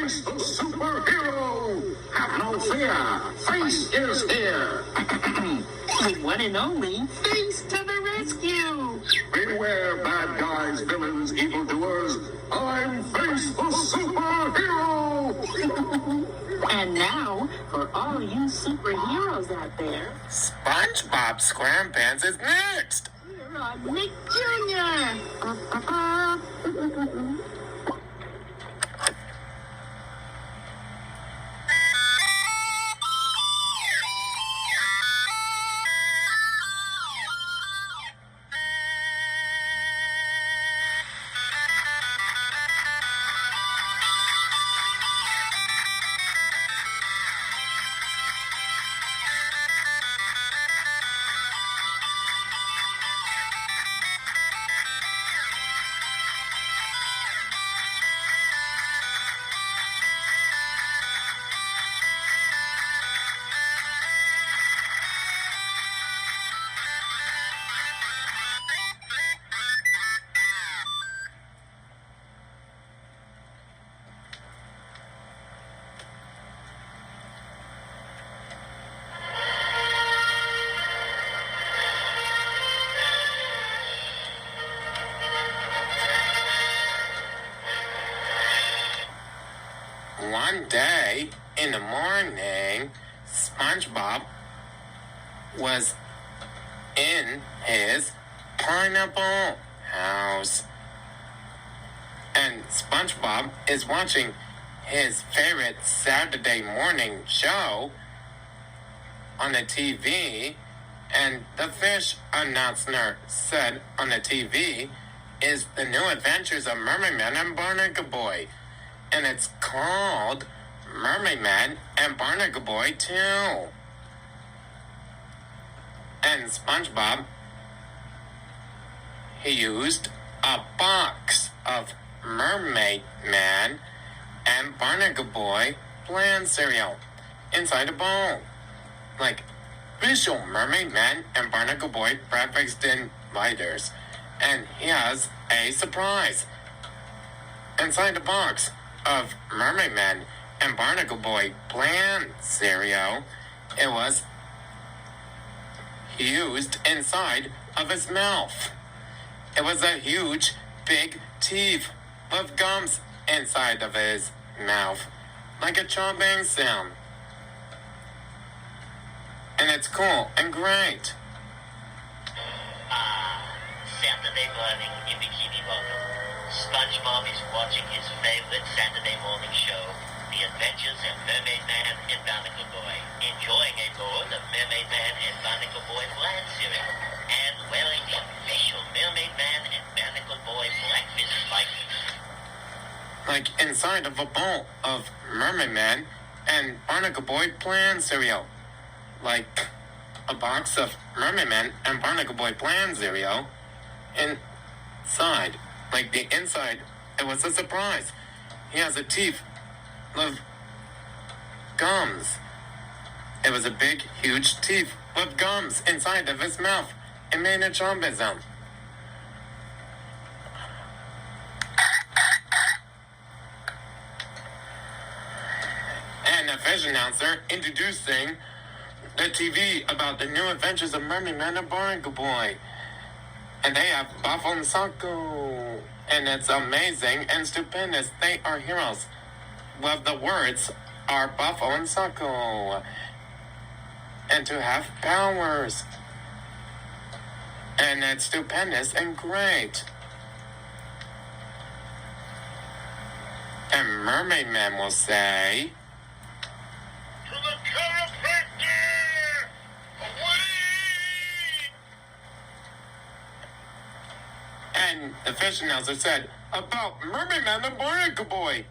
face the superhero. Have no fear. Face is here. The one and only Face to the rescue. Beware, bad guys, villains, evildoers. I'm Face the superhero. And now, for all you superheroes out there, SpongeBob SquarePants is next. you're on Nick Jr. One day in the morning, SpongeBob was in his pineapple house. And SpongeBob is watching his favorite Saturday morning show on the TV. And the fish announcer said on the TV is the new adventures of Mermaid and Barnacle Boy. And it's called Mermaid and Barnacle Boy 2. And SpongeBob, he used a box of Mermaid Man and Barnacle Boy bland cereal inside a bowl. Like visual Mermaid Man and Barnacle Boy breakfast inviters. And he has a surprise. Inside the box of Mermaid Man and Barnacle Boy bland cereal, it was used inside of his mouth. It was a huge, big teeth with gums inside of his mouth, like a chopping sound. And it's cool and great. Saturday morning in Bikini Bottom. SpongeBob is watching his favorite Saturday morning show, The Adventures of Mermaid Man and Barnacle Boy, enjoying a bowl of Mermaid Man and Barnacle Boy bland cereal, and wearing the official Mermaid Man and Barnacle Boy blackfish Vikings. Like inside of a bowl of Mermaid Man and Barnacle Boy bland cereal. Like a box of Mermaid Man and Barnacle Boy bland cereal inside. Like the inside, it was a surprise. He has a teeth of gums. It was a big, huge teeth with gums inside of his mouth. It made a trumpet sound. And a fish announcer introducing the TV about the new adventures of Mermaid Man and Barnacle Boy. And they have Buffalo and Sacco. And it's amazing and stupendous. They are heroes. Well, the words are Buffalo and Sacco. And to have powers. And it's stupendous and great. And Mermaid Man will say, To the chiropractor! Away! and the fish announcer said, about Mermaid Man and Barnacle Boy.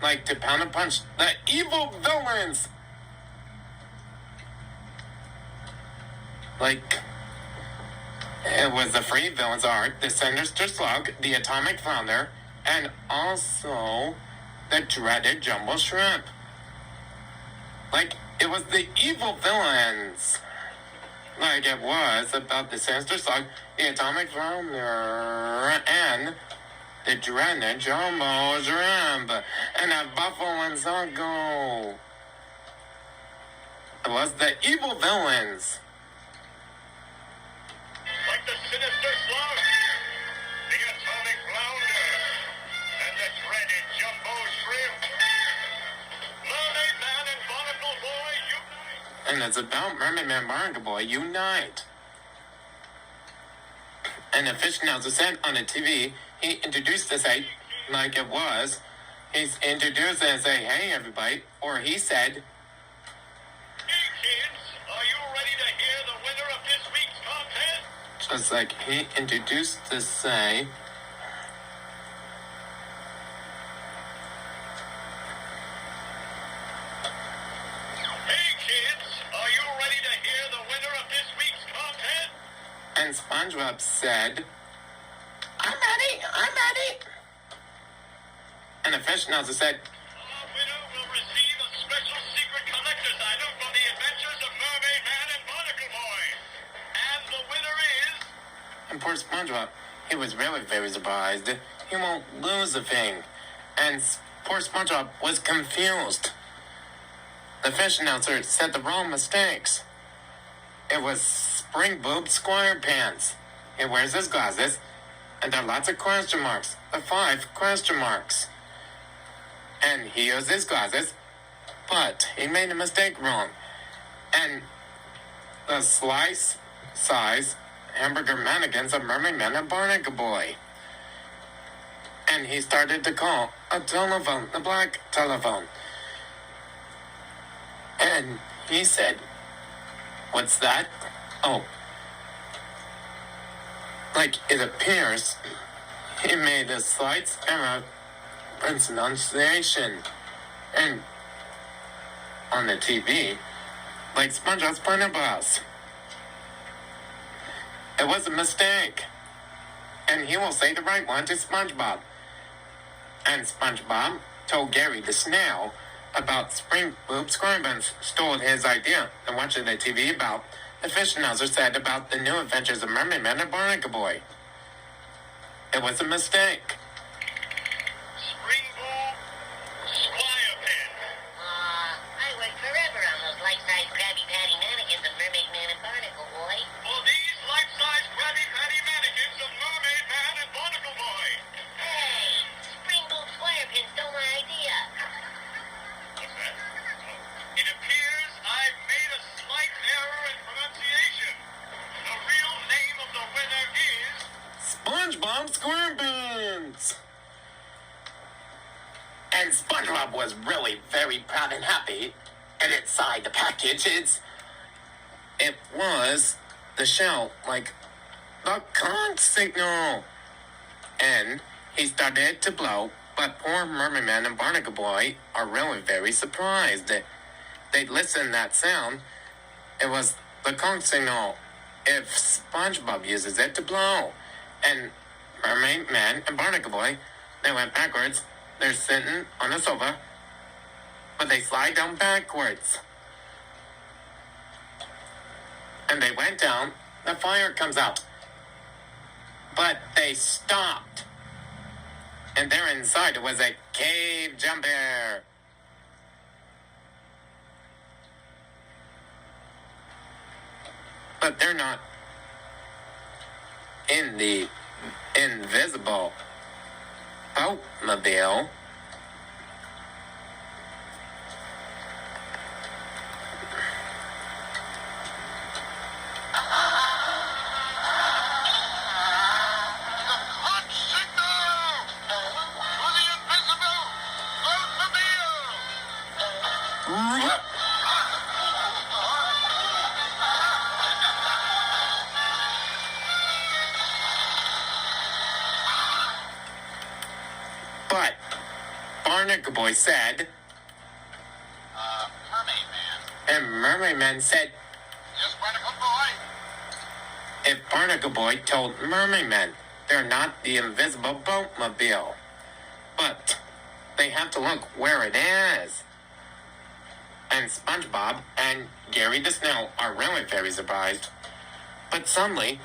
Like to pound and punch the evil villains. Like, it was the Free Villains Art, the Sinister Slug, the Atomic Flounder, and also the dreaded Jumbo Shrimp. Like, it was the evil villains. Like it was about the Sinister Slug, the Atomic Flounder, and the dreaded Jumbo Shrimp, and a Buffalo and Songo. It was the evil villains. Like the sinister slug, the atomic flounder, and the dreaded Jumbo Shrimp. Mermaid Man and Barnacle Boy unite! And it's about Mermaid Man and Barnacle Boy unite. And the fish announcer said on the TV, he introduced the site like it was. He's introduced it and say, hey everybody. Or he said, Hey kids, are you ready to hear the winner of this week's contest? just like he introduced to say, Hey kids, are you ready to hear the winner of this week's contest? and SpongeBob said, I'm ready, I'm ready. And the fish announcer said, Our winner will receive a special secret collector's item from the adventures of Mermaid Man and Barnacle Boy. And the winner is... and poor SpongeBob, he was really very surprised. He won't lose a thing. And poor SpongeBob was confused. The fish announcer said the wrong mistakes. It was Spring Boob Squire Pants. He wears his glasses, and there are lots of question marks. The 5 question marks. And he used his glasses, but he made a mistake wrong. And the slice size hamburger mannequins of Mermaid Man and Barnacle Boy. And he started to call a telephone, the black telephone. And he said, what's that? Oh. Like it appears he made a slight error in pronunciation. And on the TV, like SpongeBob's Bus. It was a mistake. And he will say the right one to SpongeBob. And SpongeBob told Gary the snail about Spring Boob Squirbuns, stole his idea and watching the TV about the fish announcer said about the new adventures of Mermaid Man and Barnacle Boy. It was a mistake. Spring Boob Squire Pin. I worked forever on those life-size Krabby Patty mannequins of Mermaid Man and Barnacle Boy. For these life-size Krabby Patty mannequins of Mermaid Man and Barnacle Boy. Hey, Spring Boob Squire Pin stole my idea. What's that? Oh. It appears I've made a slight error in pronunciation. The real name of the winner is... SpongeBob SquarePants! And SpongeBob was really very proud and happy. And inside the package, it was the shell, like the conch signal. And he started to blow, but poor Mermaid Man and Barnacle Boy are really very surprised. They listened to that sound. It was the conch signal. If SpongeBob uses it to blow. And Mermaid Man and Barnacle Boy, they went backwards. They're sitting on a sofa, but they slide down backwards. And they went down. The fire comes out. But they stopped. And there inside it was a cave jumper. But they're not in the invisible boatmobile. But Barnacle Boy said, Mermaid Man. and Mermaid Man said, Yes, Barnacle Boy. if Barnacle Boy told Mermaid Man they're not the invisible boatmobile, but they have to look where it is. And SpongeBob and Gary the Snail are really very surprised. But suddenly,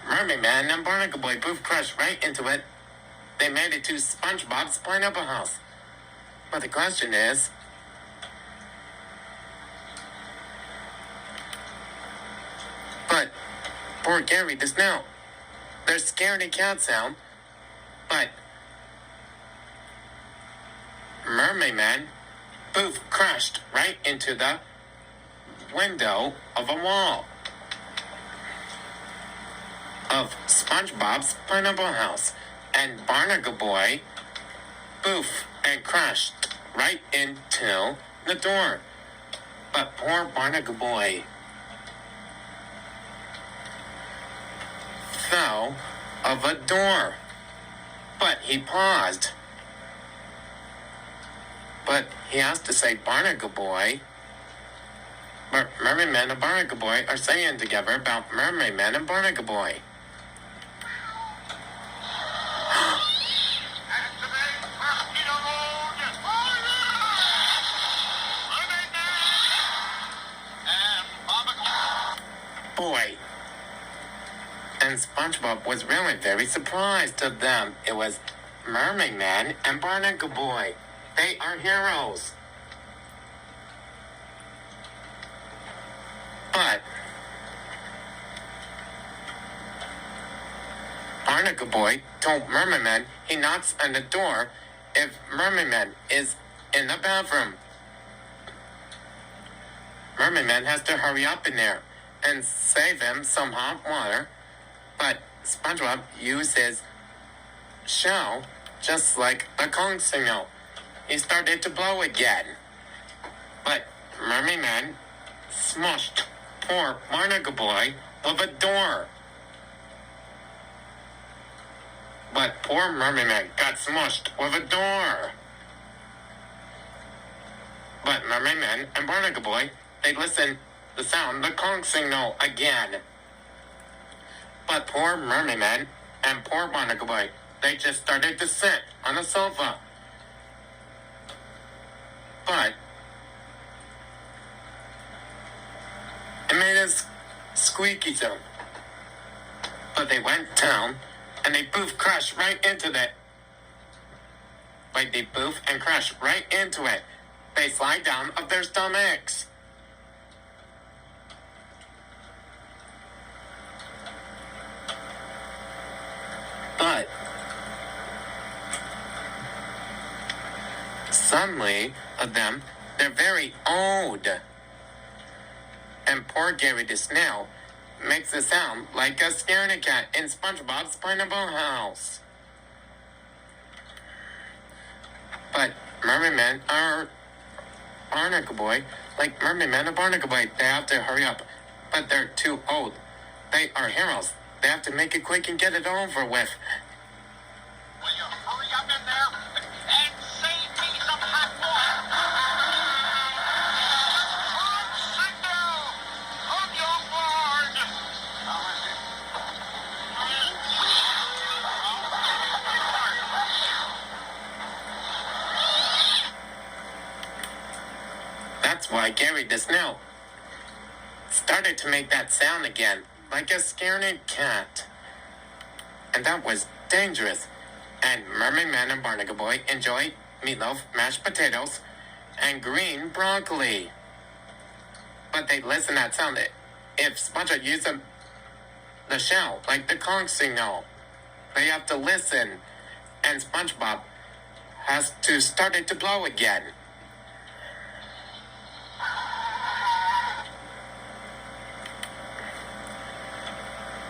Mermaid Man and Barnacle Boy both crashed right into it, they made it to SpongeBob's pineapple house. But the question is, but poor Gary the Snail, they're scaredy cat sound, but Mermaid Man, poof, crashed right into the window of a wall of SpongeBob's pineapple house, and Barnacle Boy, poof, and crashed right into the door. But poor Barnacle Boy fell of a door. But he paused. But he has to say Barnacle Boy. But Mermaid Man and Barnacle Boy are saying together about Mermaid Man and Barnacle Boy. Boy. And SpongeBob was really very surprised of them. It was Mermaid Man and Barnacle Boy. They are heroes. But Barnacle Boy told Mermaid Man he knocks on the door if Mermaid Man is in the bathroom. Mermaid Man has to hurry up in there and save him some hot water. But SpongeBob used his shell just like the conch signal. He started to blow again. But Mermaid Man smushed poor Barnacle Boy with a door. But poor Mermaid Man got smushed with a door. But Mermaid Man and Barnacle Boy, they listened the sound, the conch signal again. But poor Mermaid Man and poor Barnacle Boy, they just started to sit on the sofa. But it made a squeaky sound. But they went down and they poof crashed right into it. Like they poof and crashed right into it. They slide down of their stomachs. But suddenly of them, they're very old. And poor Gary the Snail makes a sound like a scaredy cat in SpongeBob's pineapple house. But Mermaid Man or Barnacle Boy, like Mermaid Man and Barnacle Boy, they have to hurry up. But they're too old. They are heroes. They have to make it quick and get it over with. Will you hurry up in there and save me some hot water? Signal! On your guard! That's why Gary the Snail started to make that sound again, like a scaredy cat. And that was dangerous. And Mermaid Man and Barnacle Boy enjoy meatloaf, mashed potatoes, and green broccoli. But they listen to that sound. If SpongeBob uses the shell, like the conch signal, they have to listen. And SpongeBob has to start it to blow again.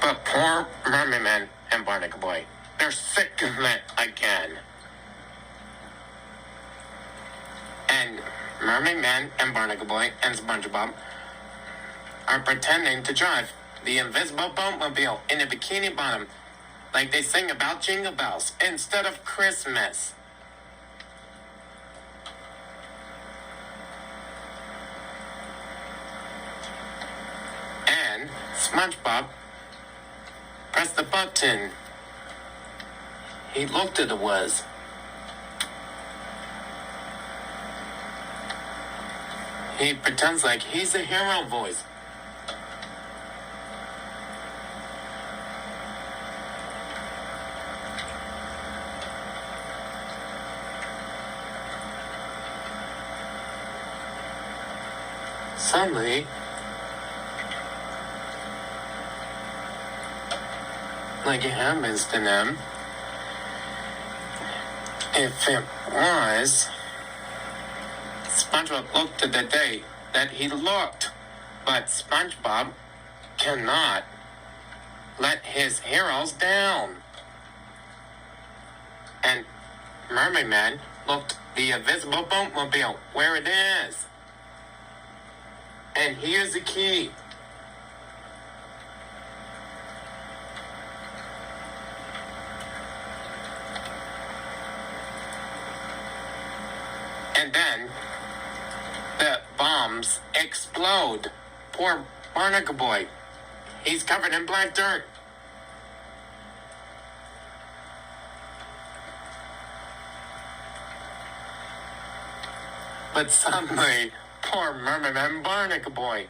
But poor Mermaid Man and Barnacle Boy, they're sick of it again. And Mermaid Man and Barnacle Boy and SpongeBob are pretending to drive the invisible boatmobile in a Bikini Bottom, like they sing about Jingle Bells instead of Christmas. And SpongeBob pressed the button. He looked at the was. He pretends like he's a hero voice. suddenly, like it happens to them, if it was, SpongeBob looked at the day that he looked, but SpongeBob cannot let his heroes down. And Mermaid Man looked the invisible boatmobile where it is. And here's the key. And then the bombs explode. Poor Barnacle Boy. He's covered in black dirt. But suddenly, poor Mermaid Man and Barnacle Boy.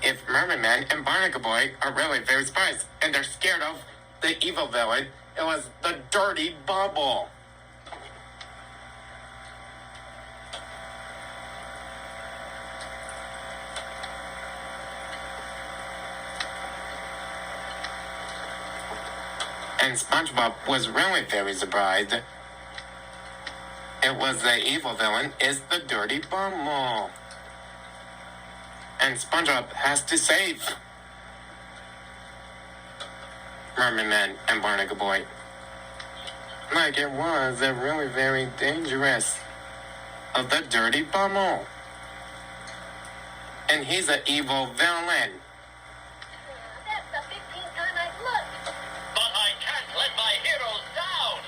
If Mermaid Man and Barnacle Boy are really very surprised and they're scared of the evil villain, it was the dirty bubble. And SpongeBob was really very surprised. It was the evil villain is the dirty bubble. And SpongeBob has to save Mermaid Man and Barnacle Boy. Like it was a really very dangerous of the dirty bubble. And he's an evil villain. That's the 15th time I've looked. But I can't let my heroes down.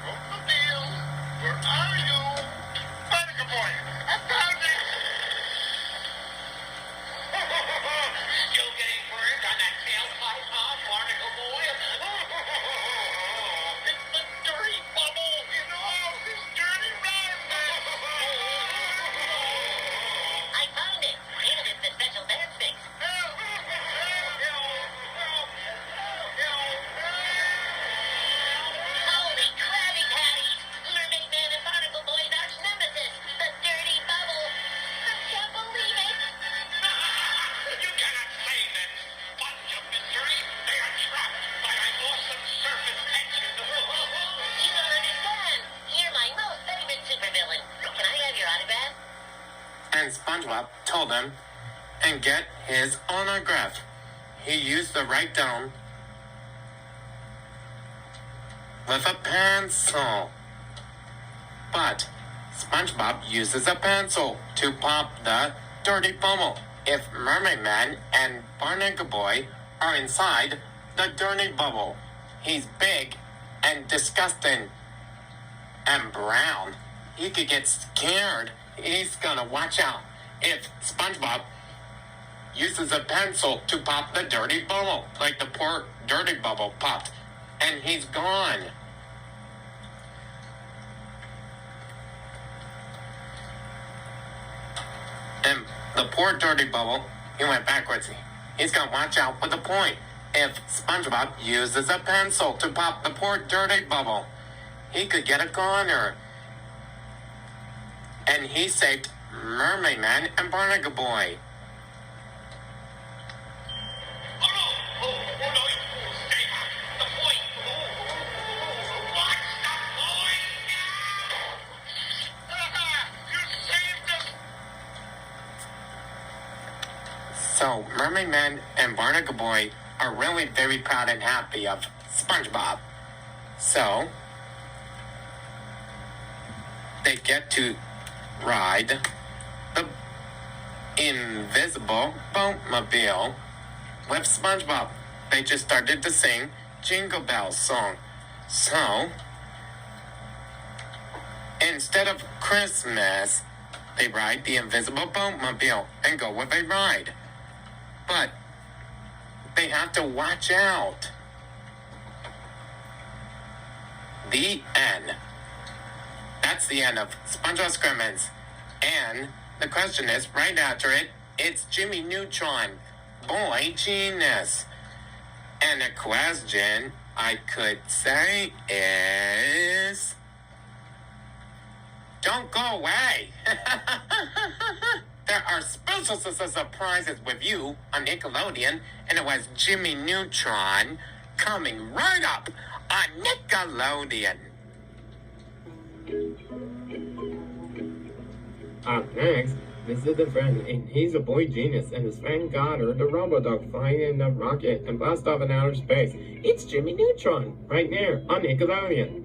Crocodile, where are you? Barnacle Boy, I found it! Still getting burned on that tailpipe, huh, Barnacle Boy? It's the dirty bubble. You know, this dirty rag. I found it. And it's the special dance mix. Holy Krabby Patties! Mermaid Man and Barnacle Boy's arch nemesis, the dirty bubble. I can't believe it. You cannot save them. Sponge of mystery. They are trapped by my awesome surface tension. You don't understand. You're my most favorite supervillain. Can I have your autograph? And SpongeBob told him and get his autograph. He used the write down with a pencil. But SpongeBob uses a pencil to pop the dirty bubble. If Mermaid Man and Barnacle Boy are inside the dirty bubble, he's big and disgusting and brown. He could get scared. He's gonna watch out if SpongeBob uses a pencil to pop the dirty bubble, like the poor dirty bubble popped, and he's gone. And the poor dirty bubble, he went backwards. He's gonna watch out with the point. If SpongeBob uses a pencil to pop the poor dirty bubble, he could get a corner. And he saved Mermaid Man and Barnacle Boy. Oh, no, you fools. Stay back. The point. Watch the point. You saved us. So Mermaid Man and Barnacle Boy are really very proud and happy of SpongeBob. So they get to ride the invisible boatmobile with SpongeBob. They just started to sing Jingle Bells song. So instead of Christmas, they ride the invisible boatmobile and go with a ride. But they have to watch out. The end. That's the end of SpongeBob SquarePants. And the question is, right after it, it's Jimmy Neutron. Boy genius. And the question I could say is, don't go away. There are special surprises with you on Nickelodeon, and it was Jimmy Neutron coming right up on Nickelodeon. Up next, visit a friend, and he's a boy genius, and his friend got her the Robodog flying in a rocket and blast off in outer space. It's Jimmy Neutron, right there on Nickelodeon.